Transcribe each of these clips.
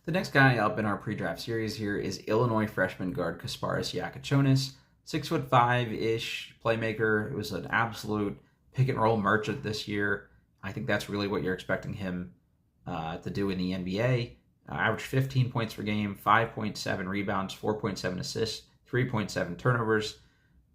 The next guy up in our pre-draft series here is Illinois freshman guard Kasparas Jakucionis, 6'5" ish playmaker. It was an absolute pick and roll merchant this year. I think that's really what you're expecting him to do in the NBA. Averaged 15 points per game, 5.7 rebounds, 4.7 assists, 3.7 turnovers.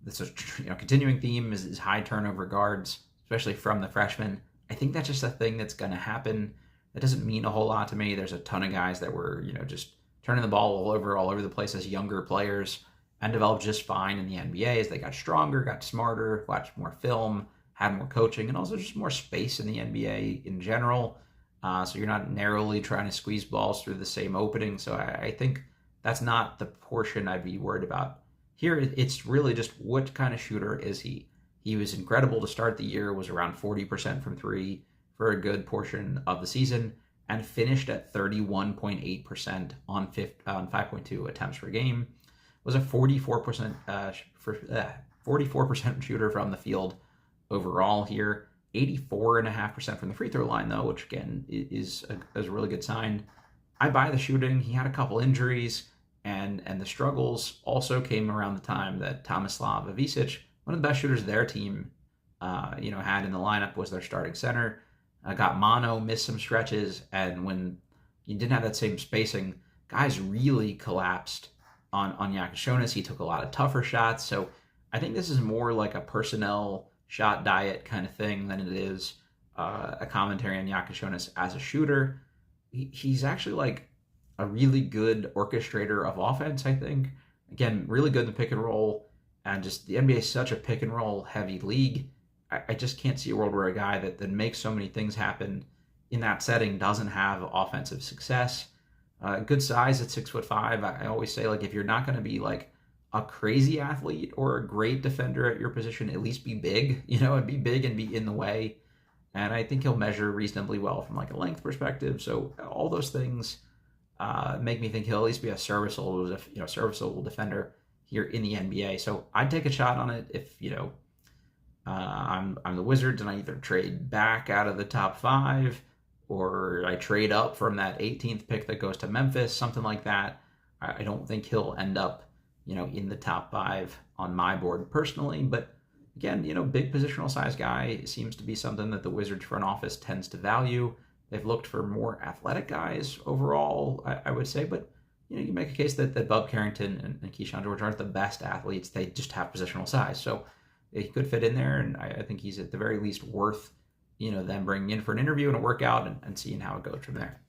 This is continuing theme is high turnover guards, especially from the freshmen. I think that's just a thing that's going to happen. That doesn't mean a whole lot to me. There's a ton of guys that were, just turning the ball all over the place as younger players and developed just fine in the NBA as they got stronger, got smarter, watched more film, had more coaching, and also just more space in the NBA in general. So you're not narrowly trying to squeeze balls through the same opening. So I think that's not the portion I'd be worried about. Here, it's really just what kind of shooter is he? He was incredible to start the year, was around 40% from three for a good portion of the season, and finished at 31.8% on 5.2 attempts per game. Was a 44% 44% shooter from the field overall here. 84.5% from the free throw line, though, which again is a really good sign. I buy the shooting. He had a couple injuries, and the struggles also came around the time that Tomislav Ivicic, one of the best shooters their team, had in the lineup, was their starting center. Got mono, missed some stretches, and when you didn't have that same spacing, guys really collapsed on Jakucionis. He took a lot of tougher shots, so I think this is more like a personnel shot diet kind of thing than it is a commentary on Jakucionis as a shooter. He's actually like a really good orchestrator of offense, I think. Again, really good in the pick and roll, and just the NBA is such a pick and roll heavy league. I just can't see a world where a guy that makes so many things happen in that setting doesn't have offensive success. Good size at 6'5". I always say, like, if you're not going to be like a crazy athlete or a great defender at your position, at least be big, and be big and be in the way. And I think he'll measure reasonably well from like a length perspective. So all those things make me think he'll at least be a serviceable defender here in the NBA. So I'd take a shot on it if I'm the Wizards and I either trade back out of the top 5 or I trade up from that 18th pick that goes to Memphis, something like that. I don't think he'll end up, in the top 5 on my board personally. But again, big positional size guy seems to be something that the Wizards front office tends to value. They've looked for more athletic guys overall, I would say. But, you make a case that Bub Carrington and Keyshawn George aren't the best athletes. They just have positional size. So he could fit in there, and I think he's at the very least worth, them bringing in for an interview and a workout and seeing how it goes from there.